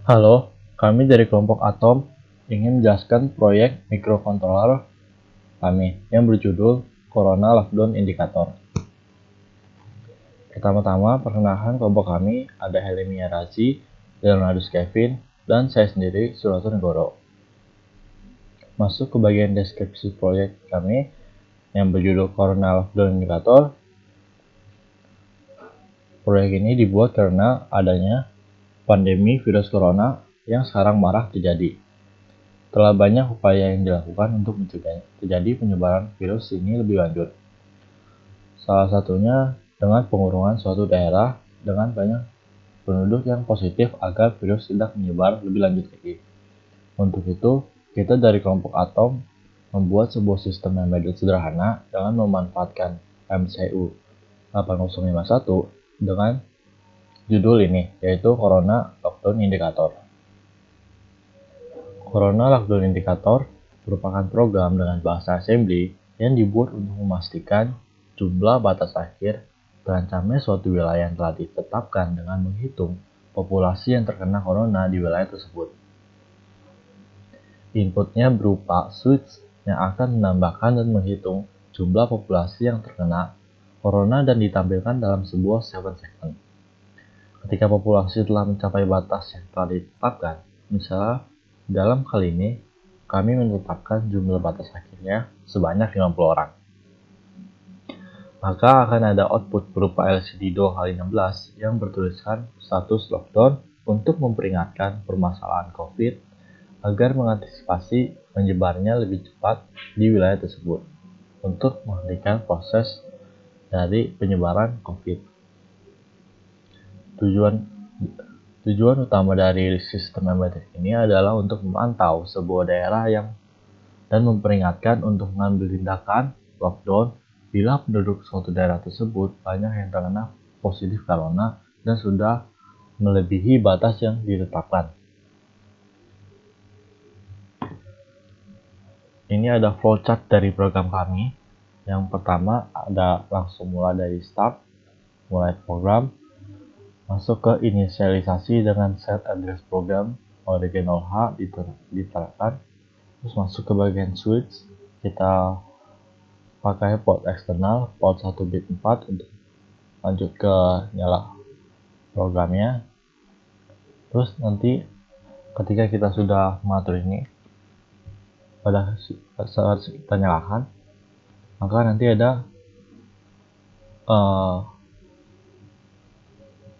Halo, kami dari kelompok Atom ingin menjelaskan proyek microcontroller kami yang berjudul Corona Lockdown Indicator. Pertama-tama, perkenalkan kelompok kami ada Helmi Razi, Leonardus Kevin, dan saya sendiri, Surato Negoro. Masuk ke bagian deskripsi proyek kami yang berjudul Corona Lockdown Indicator. Proyek ini dibuat karena adanya pandemi virus corona yang sekarang marak terjadi. Telah banyak upaya yang dilakukan untuk mencegah terjadi penyebaran virus ini lebih lanjut. Salah satunya dengan pengurungan suatu daerah dengan banyak penduduk yang positif agar virus tidak menyebar lebih lanjut lagi. Untuk itu, kita dari kelompok Atom membuat sebuah sistem embedded sederhana dengan memanfaatkan MCU 8051 dengan judul ini, yaitu Corona Lockdown Indicator. Corona Lockdown Indicator merupakan program dengan bahasa assembly yang dibuat untuk memastikan jumlah batas akhir terancamnya suatu wilayah yang telah ditetapkan dengan menghitung populasi yang terkena corona di wilayah tersebut. Inputnya berupa switch yang akan menambahkan dan menghitung jumlah populasi yang terkena corona dan ditampilkan dalam sebuah 7 segment. Ketika populasi telah mencapai batas yang telah ditetapkan, misalnya dalam kali ini kami menetapkan jumlah batas akhirnya sebanyak 50 orang. Maka akan ada output berupa LCD 2x16 yang bertuliskan status lockdown untuk memperingatkan permasalahan COVID agar mengantisipasi menyebarnya lebih cepat di wilayah tersebut untuk menghentikan proses dari penyebaran COVID. Tujuan utama dari sistem embedded ini adalah untuk memantau sebuah daerah dan memperingatkan untuk mengambil tindakan lockdown bila penduduk suatu daerah tersebut banyak yang terkena positif corona dan sudah melebihi batas yang ditetapkan. Ini ada flowchart dari program kami. Yang pertama ada langsung mulai dari start, mulai program, masuk ke inisialisasi dengan set address program original H diterapkan, terus masuk ke bagian switch, kita pakai port eksternal port 1 bit 4 untuk lanjut ke nyala programnya. Terus nanti ketika kita sudah mengatur ini pada saat kita nyalakan, maka nanti ada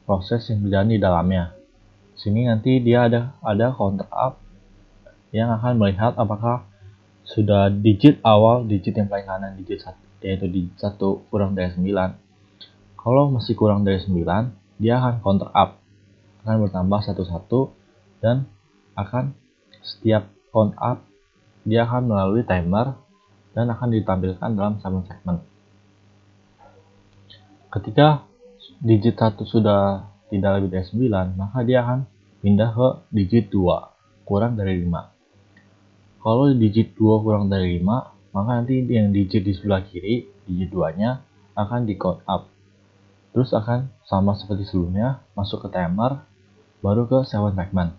proses yang berjalan di dalamnya. Sini nanti dia ada counter up yang akan melihat apakah sudah digit awal, digit yang paling kanan, digit 1, yaitu digit 1 kurang dari 9. Kalau masih kurang dari 9, dia akan counter up, akan bertambah 1-1, dan akan setiap count up dia akan melalui timer dan akan ditampilkan dalam 7 segmen. Ketika digit 1 sudah tidak lebih dari 9, maka dia akan pindah ke digit 2 kurang dari 5. Kalau digit 2 kurang dari 5, maka nanti yang digit di sebelah kiri, digit 2-nya akan di count up. Terus akan sama seperti sebelumnya, masuk ke timer, baru ke 7 segment.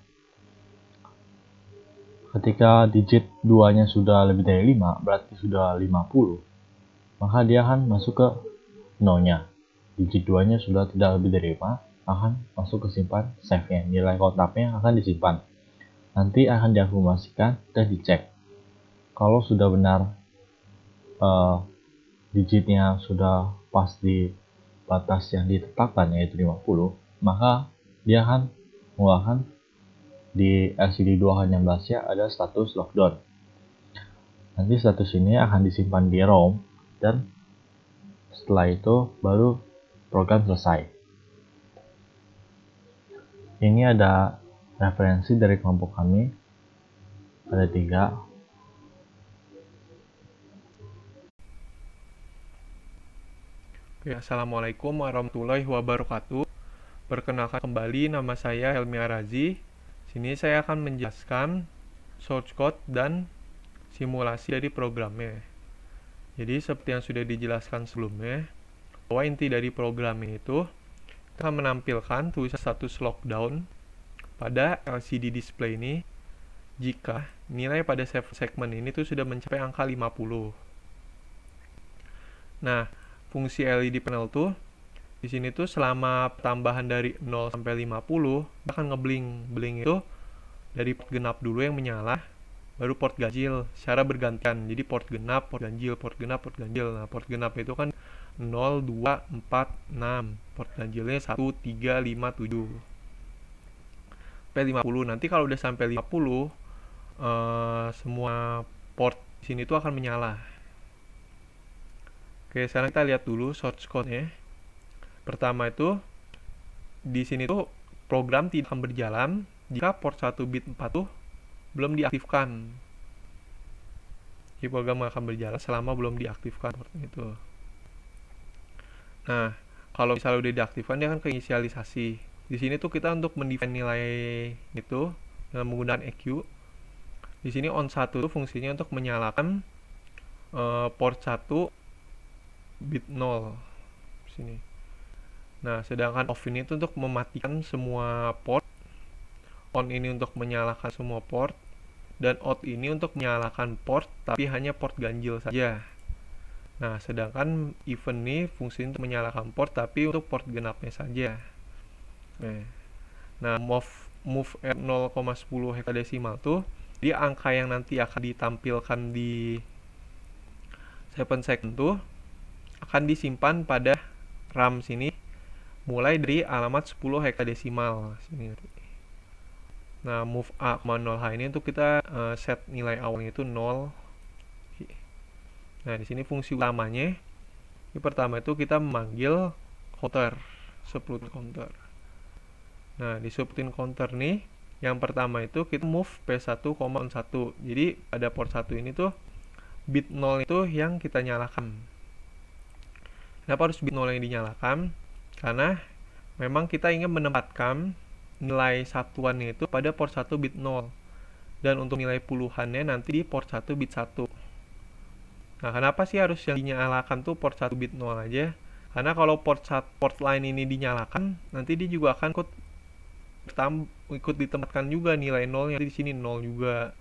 Ketika digit 2-nya sudah lebih dari 5, berarti sudah 50, maka dia akan masuk ke 0-nya. Digit 2-nya sudah tidak lebih dari 5, akan masuk ke simpan save-nya. Nilai count up-nya akan disimpan. Nanti akan diakumulasikan dan dicek. Kalau sudah benar digitnya sudah pas di batas yang ditetapkan, yaitu 50, maka dia akan mengeluarkan di LCD 2H16 nya ada status lockdown. Nanti status ini akan disimpan di ROM dan setelah itu baru program selesai. Ini ada referensi dari kelompok kami, ada 3. Assalamualaikum warahmatullahi wabarakatuh. Perkenalkan kembali, nama saya Helmi Razi. Sini saya akan menjelaskan source code dan simulasi dari programnya. Jadi seperti yang sudah dijelaskan sebelumnya, bahwa inti dari programnya itu akan menampilkan tulisan status lockdown pada LCD display ini jika nilai pada segmen ini tuh sudah mencapai angka 50. Nah, fungsi LED panel tuh di sini tuh selama tambahan dari 0 sampai 50 akan ngebling. Bling itu dari port genap dulu yang menyala, baru port ganjil secara bergantian. Jadi port genap, port ganjil, port genap, port ganjil. Nah, port genap itu kan 0, 2, 4, 6. Port ganjilnya 1, 3, 5, 7. Sampai 50. Nanti kalau udah sampai 50, semua port di sini tuh akan menyala. Oke, sekarang kita lihat dulu source code-nya. Pertama itu di sini tuh program tidak akan berjalan jika port 1 bit 4 tuh belum diaktifkan. Jadi program akan berjalan selama belum diaktifkan port itu. Nah, kalau misalnya udah diaktifkan dia akan ke inisialisasi. Di sini tuh kita untuk mendefine nilai itu dengan menggunakan EQ. Di sini on 1 tuh fungsinya untuk menyalakan port 1 bit 0 sini. Nah, sedangkan off ini itu untuk mematikan semua port, on ini untuk menyalakan semua port, dan out ini untuk menyalakan port tapi hanya port ganjil saja. Nah, sedangkan even ini fungsi untuk menyalakan port tapi untuk port genapnya saja. Nah, move at 0,10 hekadesimal tuh dia angka yang nanti akan ditampilkan di 7 second tuh akan disimpan pada RAM sini mulai dari alamat 10 hekadesimal sini. Nah, move A,0H ini untuk kita set nilai awalnya itu 0. Nah, di sini fungsi utamanya yang pertama itu kita memanggil counter, subroutine counter. Nah, di subroutine counter nih yang pertama itu kita move P1,1. Jadi pada port 1 ini tuh bit 0 itu yang kita nyalakan. Kenapa harus bit 0 yang dinyalakan? Karena memang kita ingin menempatkan nilai satuannya itu pada port 1 bit 0. Dan untuk nilai puluhannya nanti di port 1 bit 1. Nah, kenapa sih harus yang dinyalakan tuh port 1 bit 0 aja? Karena kalau port line ini dinyalakan, nanti dia juga akan ikut ditempatkan juga nilai 0 yang di sini 0 juga.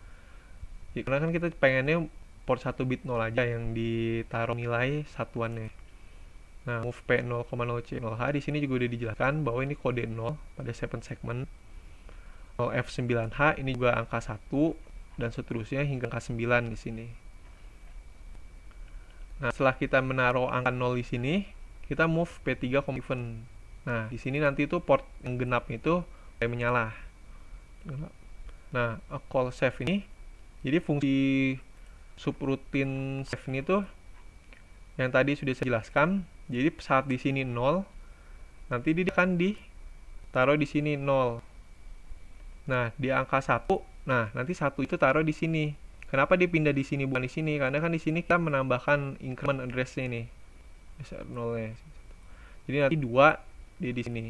Ya, karena kan kita pengennya port 1 bit 0 aja yang ditaruh nilai satuannya. Nah, move P0,0C0H di sini juga udah dijelaskan bahwa ini kode 0 pada 7 segment. 0F9H ini juga angka 1 dan seterusnya hingga angka 9 di sini. Nah, setelah kita menaruh angka 0 di sini, kita move P3,even. Nah, di sini nanti itu port yang genap itu mulai menyala. Nah, call save ini jadi fungsi subroutine save ini tuh yang tadi sudah saya jelaskan. Jadi saat di sini 0, nanti dia akan ditaruh di sini 0. Nah, di angka 1, nah nanti 1 itu taruh di sini. Kenapa dipindah di sini bukan di sini? Karena kan di sini kita menambahkan increment address-nya nih. Besar 0-nya. Jadi nanti 2 dia di sini.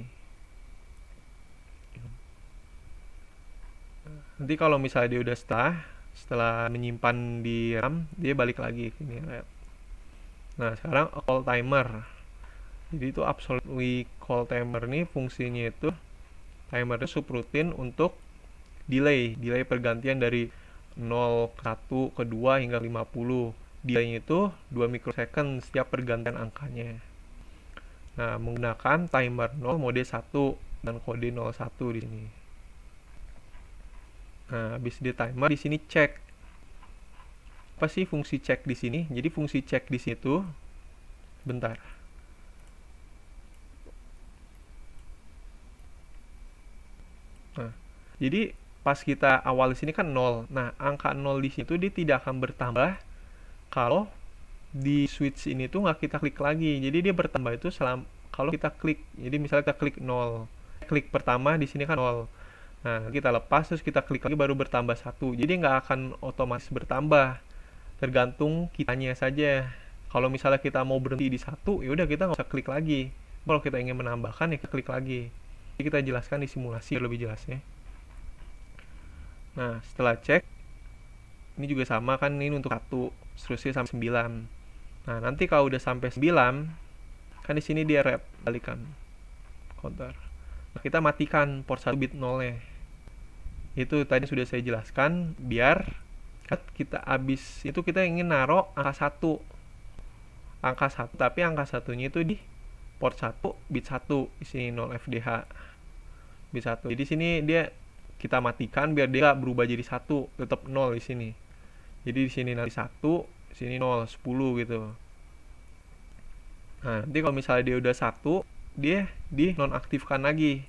Nanti kalau misalnya dia udah setelah menyimpan di RAM, dia balik lagi ke sini. Nah, sekarang call timer. Jadi itu absolutely call timer nih fungsinya itu timer itu subroutine untuk delay pergantian dari 0 ke 1 ke 2 hingga 50. Delaynya itu 2 mikrosecond setiap pergantian angkanya. Nah, menggunakan timer 0 mode 1 dan kode 01 di sini. Nah, habis di timer di sini cek. Apa sih fungsi cek di sini? Jadi fungsi cek di situ bentar. Nah, jadi pas kita awal di sini kan 0. Nah, angka 0 di situ dia tidak akan bertambah kalau di switch ini tuh nggak kita klik lagi. Jadi dia bertambah itu kalau kita klik. Jadi misalnya kita klik 0. Klik pertama di sini kan 0. Nah, kita lepas terus kita klik lagi baru bertambah 1. Jadi nggak akan otomatis bertambah. Tergantung kitanya saja. Kalau misalnya kita mau berhenti di 1, ya udah kita nggak usah klik lagi. Kalau kita ingin menambahkan ya kita klik lagi. Jadi kita jelaskan di simulasi lebih jelasnya. Nah, setelah cek ini juga sama kan, ini untuk 1, seterusnya sampai 9. Nah, nanti kalau udah sampai 9 kan di sini dia red balikan counter. Nah, kita matikan port 1 bit 0-nya. Itu tadi sudah saya jelaskan, biar kita habis itu kita ingin naruh angka 1. Angka 1, tapi angka satunya itu di port 1 bit 1, di sini 0 FDH bit 1. Jadi sini dia kita matikan biar dia nggak berubah jadi 1, tetap 0 di sini. Jadi di sini nanti 1, di sini 0, 10 gitu. Nah, nanti kalau misalnya dia udah 1, dia di nonaktifkan lagi.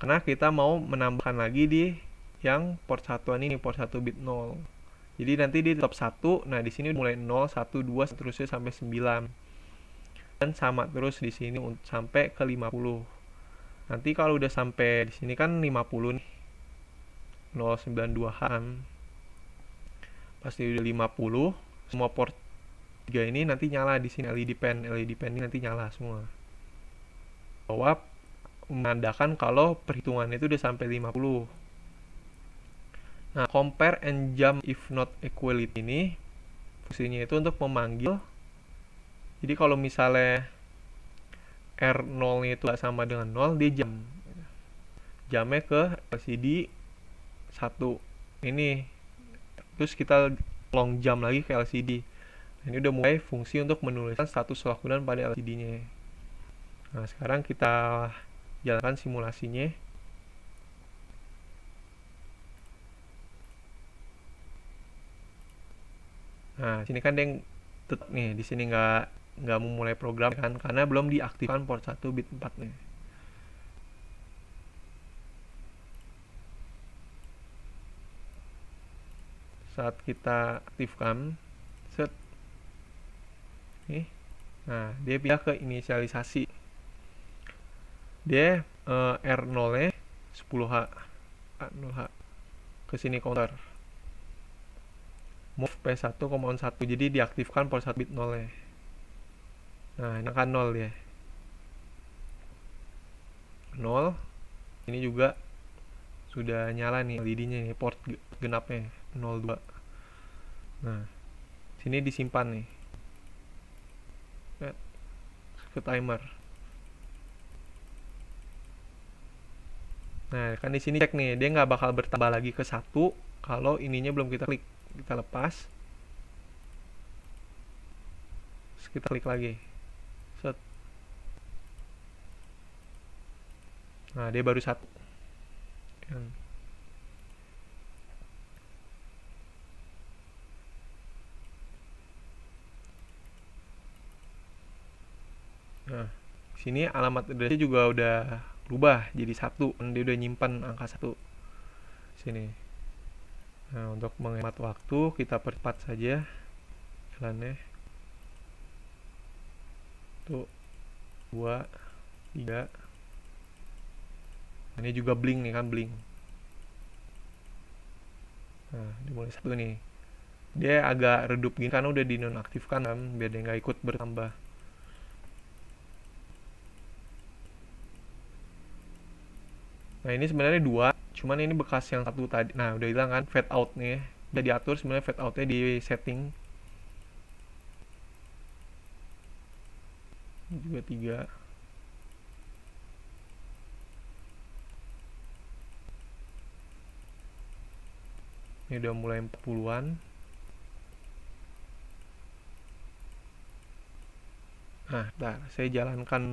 Karena kita mau menambahkan lagi di yang port 1-an ini, port 1 bit 0. Jadi nanti di tetap 1, nah di sini mulai 0, 1, 2, seterusnya sampai 9. Dan sama terus di sini sampai ke 50. Nanti kalau udah sampai di sini kan 50 nih. 092 ham. Pasti udah 50, semua port 3 ini nanti nyala di sini LED pen ini nanti nyala semua. Jawab menandakan kalau perhitungannya itu udah sampai 50. Nah, compare and jump if not equality ini fungsinya itu untuk memanggil. Jadi kalau misalnya R0 nya itu gak sama dengan 0, dia jamnya ke LCD 1 ini, terus kita long jump lagi ke LCD. Ini udah mulai fungsi untuk menuliskan status lakukan pada LCD nya. Nah, sekarang kita jalankan simulasinya. Nah, sini kan dia tetap nih, di sini nggak memulai program kan, karena belum diaktifkan port 1 bit 4 nya. Saat kita aktifkan, set nih, nah dia pindah ke inisialisasi. Dia R0 nya 10H, 0H ke sini counter. Move P1, 1, jadi diaktifkan port 1 bit 0 nya. Nah, ini kan 0 ya. 0. Ini juga sudah nyala nih LED-nya nih, port genapnya 02. Nah, sini disimpan nih. Ke timer. Nah, kan di sini cek nih, dia nggak bakal bertambah lagi ke 1 kalau ininya belum kita klik. Kita lepas. Terus kita klik lagi. Set. Nah, dia baru 1. Nah, sini alamat addressnya juga udah berubah jadi 1. Dia udah nyimpan angka 1 sini. Nah, untuk menghemat waktu kita percepat saja jalannya. 1, 2, 3. Ini juga blink nih kan, blink. Nah, dimulai 1 nih. Dia agak redup gini karena udah dinonaktifkan kan, biar dia nggak ikut bertambah. Nah, ini sebenarnya 2, cuman ini bekas yang 1 tadi. Nah, udah hilang kan fade out nih. Udah diatur sebenarnya fade out-nya di setting. Ini juga 3. Ini udah mulai 40-an. Nah, saya jalankan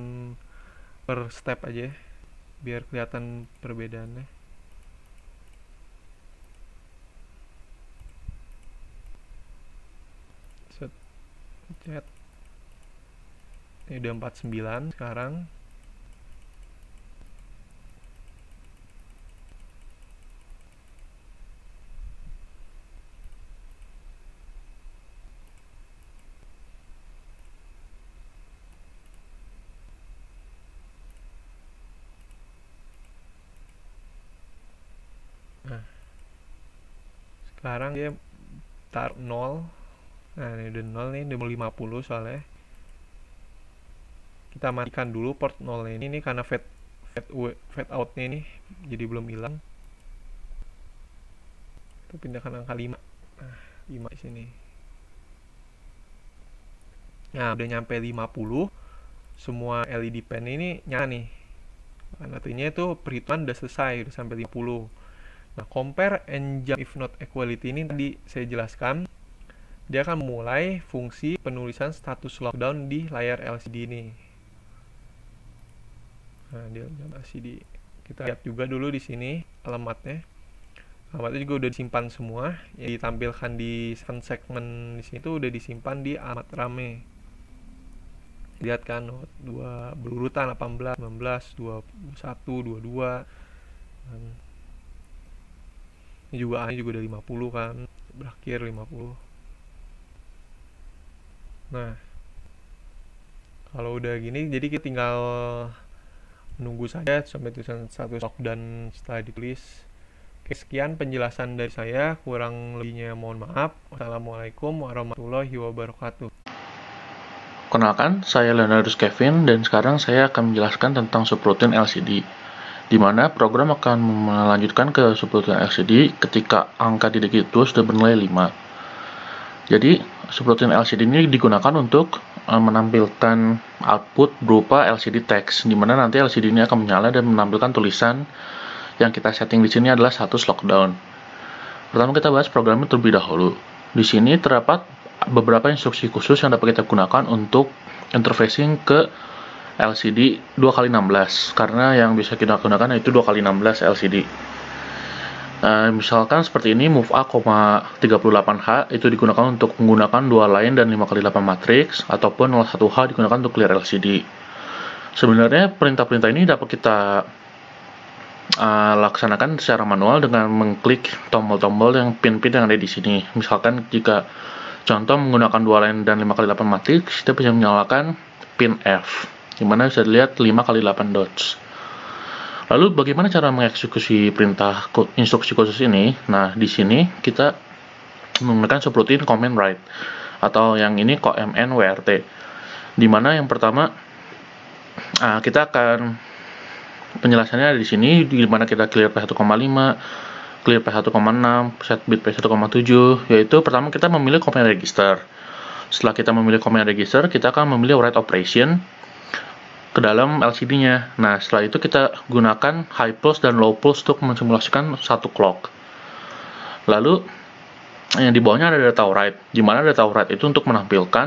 per step aja biar kelihatan perbedaannya. Set. Cet. Ini udah 49 sekarang. Nah, sekarang dia taruh 0. Nah, ini udah 0 nih, udah mau 50 soalnya. Kita matikan dulu port 0 ini karena fade out nya ini jadi belum hilang. Kita pindahkan angka 5. Nah, 5 di sini. Nah, udah nyampe 50. Semua LED pen ini nyala nih. Artinya itu perhitungan udah selesai, udah sampai 50. Nah, compare and jump if not equality ini tadi saya jelaskan. Dia akan memulai fungsi penulisan status lockdown di layar LCD ini. Nah, dia LCD. Kita lihat juga dulu di sini alamatnya. Alamatnya juga udah disimpan semua. Yang ditampilkan di segmen di sini tuh udah disimpan di alamat rame. Lihat kan, dua berurutan 18, 19, 21, 22. Ini juga udah 50 kan, berakhir 50. Nah, kalau udah gini, jadi kita tinggal menunggu saja sampai tulisan status lockdown setelah ditulis. Oke, sekian penjelasan dari saya, kurang lebihnya mohon maaf. Wassalamualaikum warahmatullahi wabarakatuh. Kenalkan, saya Leonardus Kevin, dan sekarang saya akan menjelaskan tentang subroutine LCD, di mana program akan melanjutkan ke subroutine LCD ketika angka di digit 2 sudah bernilai 5. Jadi, subroutine LCD ini digunakan untuk menampilkan output berupa LCD text, di mana nanti LCD ini akan menyala dan menampilkan tulisan yang kita setting di sini adalah status lockdown. Pertama kita bahas programnya terlebih dahulu. Di sini terdapat beberapa instruksi khusus yang dapat kita gunakan untuk interfacing ke LCD 2x16, karena yang bisa kita gunakan yaitu 2x16 LCD. Misalkan seperti ini, move A, 38H itu digunakan untuk menggunakan 2 line dan 5x8 matrix, ataupun 01H digunakan untuk clear LCD. Sebenarnya perintah-perintah ini dapat kita laksanakan secara manual dengan mengklik tombol-tombol yang pin-pin yang ada di sini. Misalkan jika contoh menggunakan 2 line dan 5x8 matrix, kita bisa menyalakan pin F, dimana bisa dilihat 5x8 dots. Lalu bagaimana cara mengeksekusi perintah instruksi khusus ini? Nah, di sini kita menggunakan subroutine command write, atau yang ini command WRT, dimana yang pertama kita akan penjelasannya ada di sini, dimana kita clear P1,5, clear P1,6, set bit P1,7, yaitu pertama kita memilih command register. Setelah kita memilih command register, kita akan memilih write operation ke dalam LCD-nya. Nah, setelah itu kita gunakan high pulse dan low pulse untuk mensimulasikan satu clock. Lalu yang di bawahnya ada data write, di mana data write itu untuk menampilkan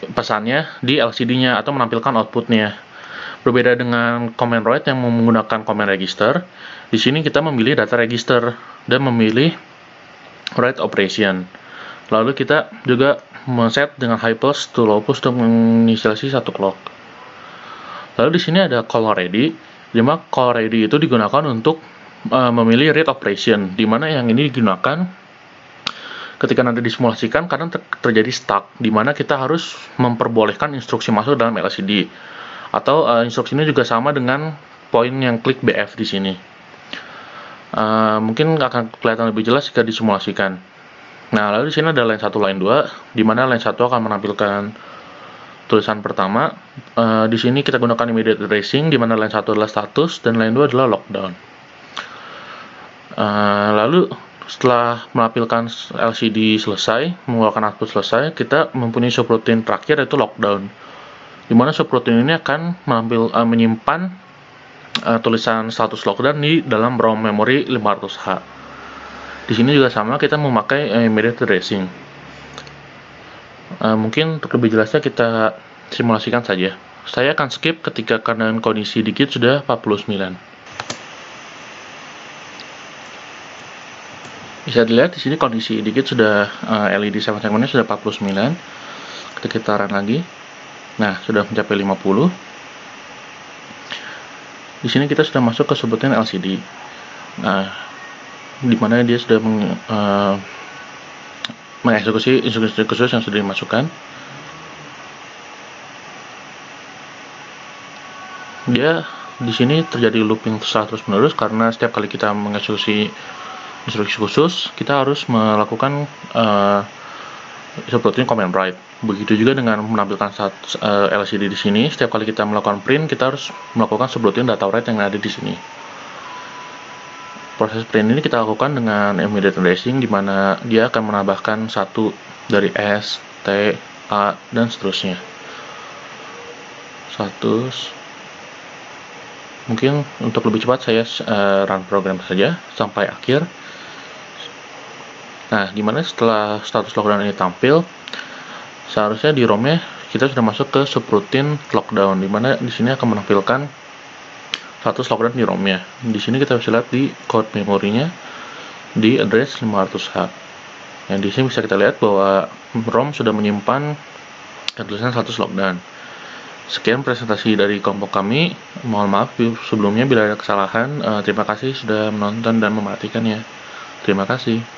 pesannya di LCD-nya atau menampilkan outputnya. Berbeda dengan command write yang menggunakan command register, di sini kita memilih data register dan memilih write operation. Lalu kita juga men-set dengan high pulse to low pulse untuk menginisialisasi satu clock. Lalu di sini ada call ready, di mana call ready itu digunakan untuk memilih read operation, di mana yang ini digunakan ketika nanti disimulasikan karena terjadi stuck, di mana kita harus memperbolehkan instruksi masuk dalam LCD. Atau instruksi ini juga sama dengan poin yang klik BF di sini. Mungkin akan kelihatan lebih jelas jika disimulasikan. Nah, lalu di sini ada line 1, line 2, di mana line 1 akan menampilkan tulisan pertama. Di sini kita gunakan immediate tracing, di mana line 1 adalah status dan line 2 adalah lockdown. Lalu setelah menampilkan LCD selesai, mengeluarkan output selesai, kita mempunyai subroutine terakhir yaitu lockdown, di mana subroutine ini akan menyimpan tulisan status lockdown di dalam ROM memori 500H. Di sini juga sama, kita memakai immediate tracing. Mungkin untuk lebih jelasnya kita simulasikan saja. Saya akan skip ketika keadaan kondisi digit sudah 49. Bisa dilihat di sini kondisi digit sudah LED 7 segmennya sudah 49. Kita run lagi. Nah, sudah mencapai 50. Di sini kita sudah masuk ke subroutine LCD. Nah, di mana dia sudah mengeksekusi instruksi khusus yang sudah dimasukkan. Dia di sini terjadi looping terus menerus karena setiap kali kita mengeksekusi instruksi khusus, kita harus melakukan subroutine command write. Begitu juga dengan menampilkan LCD di sini, setiap kali kita melakukan print, kita harus melakukan subroutine data write yang ada di sini. Proses print ini kita lakukan dengan immediate tracing, di mana dia akan menambahkan satu dari S, T, A, dan seterusnya. Mungkin untuk lebih cepat saya run program saja sampai akhir. Nah, gimana setelah status lockdown ini tampil? Seharusnya di ROM-nya kita sudah masuk ke subroutine lockdown, di mana di sini akan menampilkan status lockdown di ROM-nya. Di sini kita bisa lihat di code memorinya di address 500H. Yang di sini bisa kita lihat bahwa ROM sudah menyimpan tulisan status lockdown. Sekian presentasi dari kelompok kami. Mohon maaf sebelumnya bila ada kesalahan. Terima kasih sudah menonton dan memperhatikannya. Terima kasih.